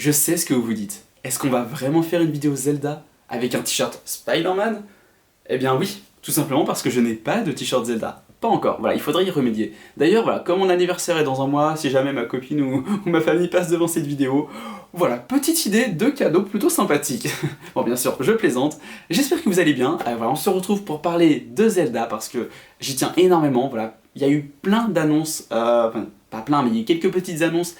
Je sais ce que vous vous dites. Est-ce qu'on va vraiment faire une vidéo Zelda avec un t-shirt Spider-Man? Eh bien oui, tout simplement parce que je n'ai pas de t-shirt Zelda. Pas encore, voilà, il faudrait y remédier. D'ailleurs, voilà, comme mon anniversaire est dans un mois, si jamais ma copine ou ma famille passe devant cette vidéo, voilà, petite idée de cadeau plutôt sympathique. Bon, bien sûr, je plaisante. J'espère que vous allez bien. Voilà, on se retrouve pour parler de Zelda parce que j'y tiens énormément, voilà. Il y a eu plein d'annonces, enfin, pas plein, mais il y a eu quelques petites annonces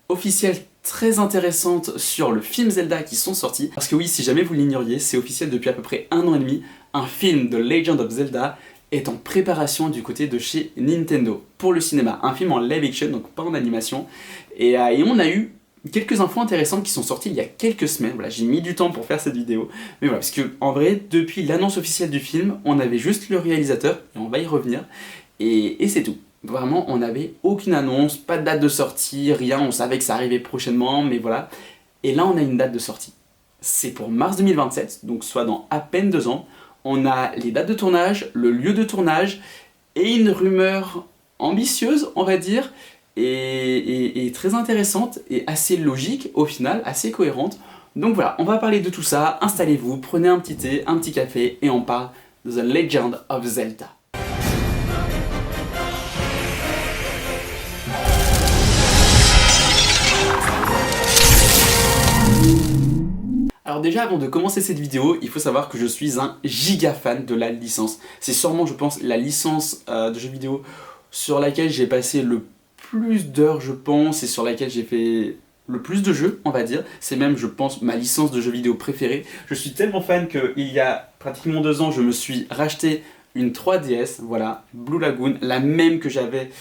officielles très intéressantes sur le film Zelda qui sont sorties. Parce que oui, si jamais vous l'ignoriez, c'est officiel depuis à peu près 1 an et demi, un film de Legend of Zelda est en préparation du côté de chez Nintendo pour le cinéma. Un film en live action, donc pas en animation. Et on a eu quelques infos intéressantes qui sont sorties il y a quelques semaines. Voilà, j'ai mis du temps pour faire cette vidéo. Mais voilà, parce que en vrai, depuis l'annonce officielle du film, on avait juste le réalisateur, et on va y revenir, et c'est tout. Vraiment, on n'avait aucune annonce, pas de date de sortie, rien, on savait que ça arrivait prochainement, mais voilà. Et là, on a une date de sortie. C'est pour mars 2027, donc soit dans à peine 2 ans. On a les dates de tournage, le lieu de tournage, et une rumeur ambitieuse, on va dire, et très intéressante, et assez logique au final, assez cohérente. Donc voilà, on va parler de tout ça, installez-vous, prenez un petit thé, un petit café, et on parle de The Legend of Zelda. Alors déjà, avant de commencer cette vidéo, il faut savoir que je suis un giga fan de la licence. C'est sûrement, je pense, la licence de jeux vidéo sur laquelle j'ai passé le plus d'heures, je pense, et sur laquelle j'ai fait le plus de jeux, on va dire. C'est même, je pense, ma licence de jeux vidéo préférée. Je suis tellement fan qu'il y a pratiquement 2 ans, je me suis racheté une 3DS, voilà, Blue Lagoon, la même que j'avais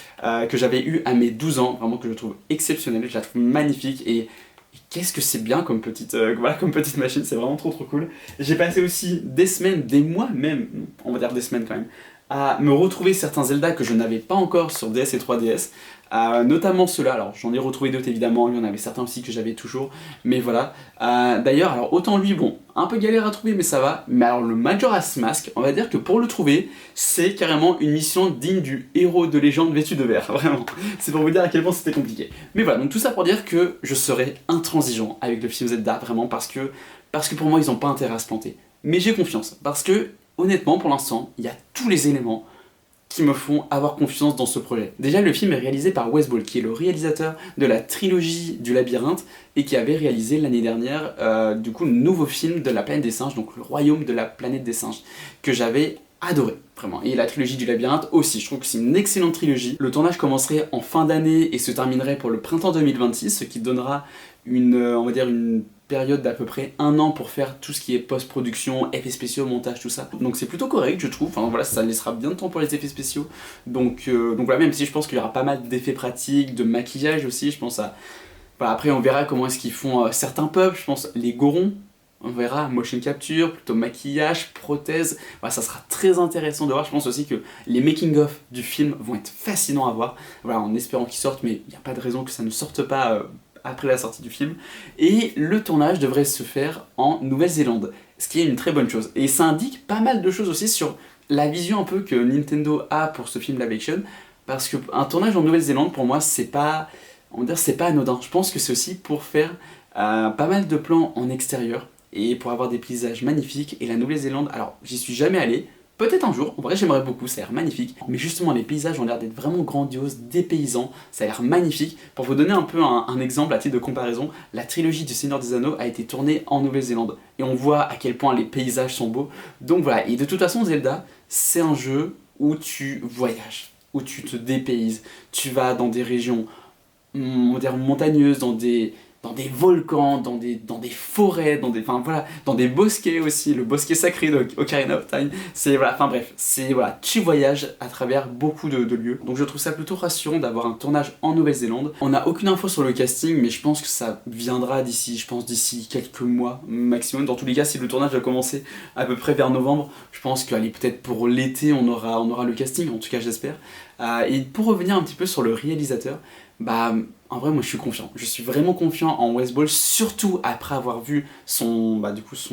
eue à mes 12 ans, vraiment que je trouve exceptionnelle, je la trouve magnifique et qu'est-ce que c'est bien comme petite, voilà, comme petite machine, c'est vraiment trop cool. J'ai passé aussi des semaines, des mois même, on va dire des semaines quand même, à me retrouver certains Zelda que je n'avais pas encore sur DS et 3DS, notamment ceux-là. Alors j'en ai retrouvé d'autres évidemment, il y en avait certains aussi que j'avais toujours, mais voilà. D'ailleurs, alors autant lui, bon, un peu galère à trouver mais ça va, mais alors le Majora's Mask, on va dire que pour le trouver, c'est carrément une mission digne du héros de légende vêtu de vert, vraiment. C'est pour vous dire à quel point c'était compliqué. Mais voilà, donc tout ça pour dire que je serai intransigeant avec le film Zelda, vraiment, parce que pour moi ils n'ont pas intérêt à se planter. Mais j'ai confiance, parce que honnêtement pour l'instant, il y a tous les éléments qui me font avoir confiance dans ce projet. Déjà, le film est réalisé par Wes Ball, qui est le réalisateur de la trilogie du Labyrinthe et qui avait réalisé l'année dernière du coup le nouveau film de la planète des singes, donc le royaume de la planète des singes, que j'avais adoré, vraiment. Et la trilogie du Labyrinthe aussi, je trouve que c'est une excellente trilogie. Le tournage commencerait en fin d'année et se terminerait pour le printemps 2026, ce qui donnera on va dire une période d'à peu près 1 an pour faire tout ce qui est post-production, effets spéciaux, montage, tout ça. Donc c'est plutôt correct, je trouve. Enfin voilà, ça laissera bien de temps pour les effets spéciaux. Donc voilà, même si je pense qu'il y aura pas mal d'effets pratiques, de maquillage aussi, je pense à... Voilà, après on verra comment est-ce qu'ils font certains peuples, je pense les Gorons. On verra, motion capture, plutôt maquillage, prothèse, voilà, ça sera très intéressant de voir. Je pense aussi que les making-of du film vont être fascinants à voir, voilà, en espérant qu'ils sortent, mais il n'y a pas de raison que ça ne sorte pas après la sortie du film. Et le tournage devrait se faire en Nouvelle-Zélande, ce qui est une très bonne chose. Et ça indique pas mal de choses aussi sur la vision un peu que Nintendo a pour ce film live action, parce qu'un tournage en Nouvelle-Zélande, pour moi, c'est pas, on va dire, c'est pas anodin. Je pense que c'est aussi pour faire pas mal de plans en extérieur, et pour avoir des paysages magnifiques. Et la Nouvelle-Zélande, alors j'y suis jamais allé, peut-être un jour, en vrai j'aimerais beaucoup, ça a l'air magnifique, mais justement les paysages ont l'air d'être vraiment grandioses, dépaysants, ça a l'air magnifique. Pour vous donner un peu un exemple à titre de comparaison, la trilogie du Seigneur des Anneaux a été tournée en Nouvelle-Zélande, et on voit à quel point les paysages sont beaux. Donc voilà, et de toute façon Zelda, c'est un jeu où tu voyages, où tu te dépayses, tu vas dans des régions montagneuses, dans des volcans, dans des forêts, enfin voilà, dans des bosquets aussi, le bosquet sacré de Ocarina of Time, c'est voilà, enfin bref, c'est voilà, tu voyages à travers beaucoup de lieux, donc je trouve ça plutôt rassurant d'avoir un tournage en Nouvelle-Zélande. On n'a aucune info sur le casting, mais je pense que ça viendra d'ici quelques mois maximum. Dans tous les cas, si le tournage va commencer à peu près vers novembre, je pense qu'allez, peut-être pour l'été, on aura le casting, en tout cas j'espère. Et pour revenir un petit peu sur le réalisateur, bah en vrai moi je suis confiant, je suis vraiment confiant en Wes Ball, surtout après avoir vu son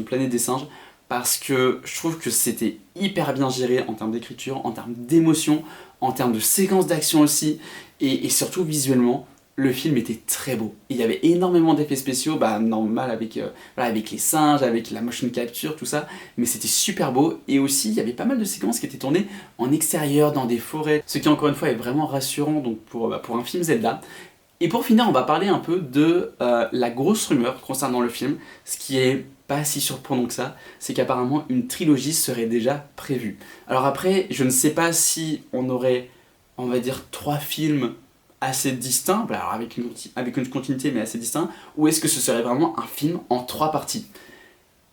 Planète des singes, parce que je trouve que c'était hyper bien géré en termes d'écriture, en termes d'émotion, en termes de séquences d'action aussi, et surtout visuellement, le film était très beau. Il y avait énormément d'effets spéciaux, bah normal avec, voilà, avec les singes, avec la motion capture, tout ça, mais c'était super beau. Et aussi, il y avait pas mal de séquences qui étaient tournées en extérieur, dans des forêts, ce qui encore une fois est vraiment rassurant donc pour un film Zelda. Et pour finir, on va parler un peu de la grosse rumeur concernant le film, ce qui est pas si surprenant que ça, c'est qu'apparemment une trilogie serait déjà prévue. Alors après, je ne sais pas si on aurait, on va dire, 3 films assez distincts, alors avec une continuité mais assez distincts, ou est-ce que ce serait vraiment un film en 3 parties?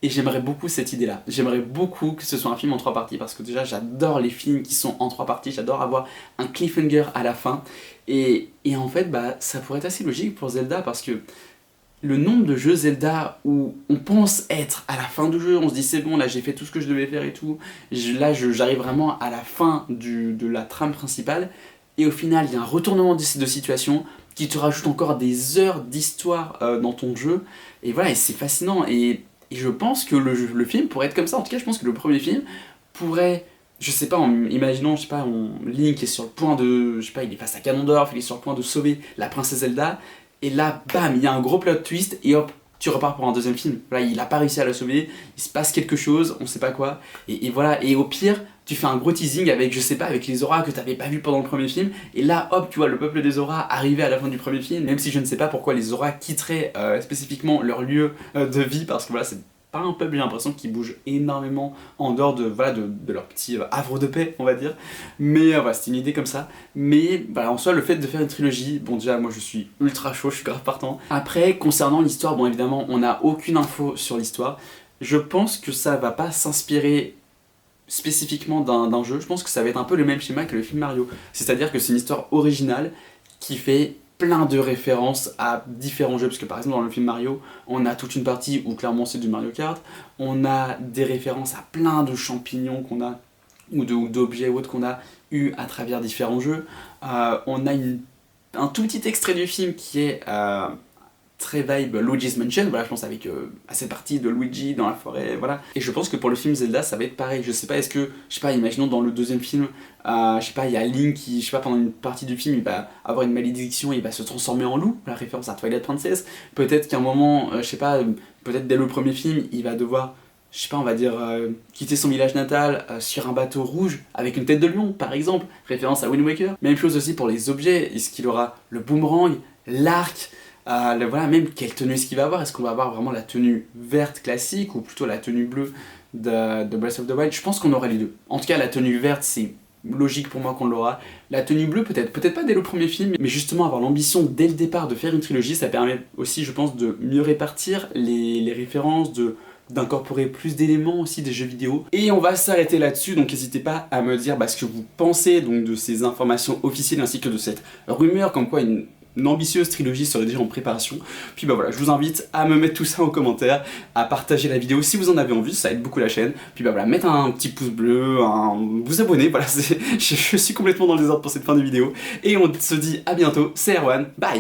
Et j'aimerais beaucoup cette idée-là. J'aimerais beaucoup que ce soit un film en 3 parties, parce que déjà j'adore les films qui sont en 3 parties, j'adore avoir un cliffhanger à la fin. Et en fait, bah, ça pourrait être assez logique pour Zelda, parce que le nombre de jeux Zelda où on pense être à la fin du jeu, on se dit c'est bon, là j'ai fait tout ce que je devais faire et tout, j'arrive vraiment à la fin de la trame principale, et au final il y a un retournement de situation qui te rajoute encore des heures d'histoire dans ton jeu, et voilà, et c'est fascinant, et je pense que le film pourrait être comme ça. En tout cas, je pense que le premier film pourrait, je sais pas, imaginons, je sais pas, Link est sur le point de, je sais pas, il est face à Ganondorf, il est sur le point de sauver la princesse Zelda, et là, bam, il y a un gros plot twist, et hop, tu repars pour un deuxième film. Voilà, il a pas réussi à la sauver, il se passe quelque chose, on sait pas quoi, et voilà, et au pire, tu fais un gros teasing avec, je sais pas, avec les auras que t'avais pas vu pendant le premier film, et là, hop, tu vois le peuple des auras arriver à la fin du premier film, même si je ne sais pas pourquoi les auras quitteraient spécifiquement leur lieu de vie, parce que voilà, c'est pas un peuple, j'ai l'impression, qui bouge énormément en dehors de, voilà, de leur petit havre de paix, on va dire. Mais voilà, c'est une idée comme ça. Mais voilà, en soi, le fait de faire une trilogie, bon déjà, moi je suis ultra chaud, je suis grave partant. Après, concernant l'histoire, bon évidemment, on n'a aucune info sur l'histoire. Je pense que ça va pas s'inspirer spécifiquement d'un jeu, je pense que ça va être un peu le même schéma que le film Mario. C'est-à-dire que c'est une histoire originale qui fait plein de références à différents jeux, parce que par exemple dans le film Mario, on a toute une partie où clairement c'est du Mario Kart, on a des références à plein de champignons qu'on a, ou d'objets ou autres qu'on a eu à travers différents jeux. On a un tout petit extrait du film qui est très vibe Luigi's Mansion, voilà, je pense avec à cette partie de Luigi dans la forêt, voilà. Et je pense que pour le film Zelda, ça va être pareil. Je sais pas, est-ce que, je sais pas, imaginons dans le deuxième film, je sais pas, il y a Link qui, je sais pas, pendant une partie du film, il va avoir une malédiction, il va se transformer en loup, la référence à Twilight Princess. Peut-être qu'à un moment, je sais pas, peut-être dès le premier film, il va devoir, je sais pas, on va dire, quitter son village natal sur un bateau rouge avec une tête de lion, par exemple, référence à Wind Waker. Même chose aussi pour les objets, est-ce qu'il aura le boomerang, l'arc, voilà, même quelle tenue est-ce qu'il va avoir? Est-ce qu'on va avoir vraiment la tenue verte classique ou plutôt la tenue bleue de Breath of the Wild? Je pense qu'on aura les deux. En tout cas, la tenue verte, c'est logique pour moi qu'on l'aura. La tenue bleue, peut-être pas dès le premier film, mais justement avoir l'ambition dès le départ de faire une trilogie, ça permet aussi, je pense, de mieux répartir les références, d'incorporer plus d'éléments aussi des jeux vidéo. Et on va s'arrêter là-dessus, donc n'hésitez pas à me dire ce que vous pensez donc, de ces informations officielles ainsi que de cette rumeur comme quoi une ambitieuse trilogie serait déjà en préparation. Puis bah voilà, je vous invite à me mettre tout ça en commentaire, à partager la vidéo si vous en avez envie, ça aide beaucoup la chaîne. Puis bah voilà, mettre un petit pouce bleu, vous abonner, voilà, je suis complètement dans le désordre pour cette fin de vidéo. Et on se dit à bientôt, c'est Erwan, bye!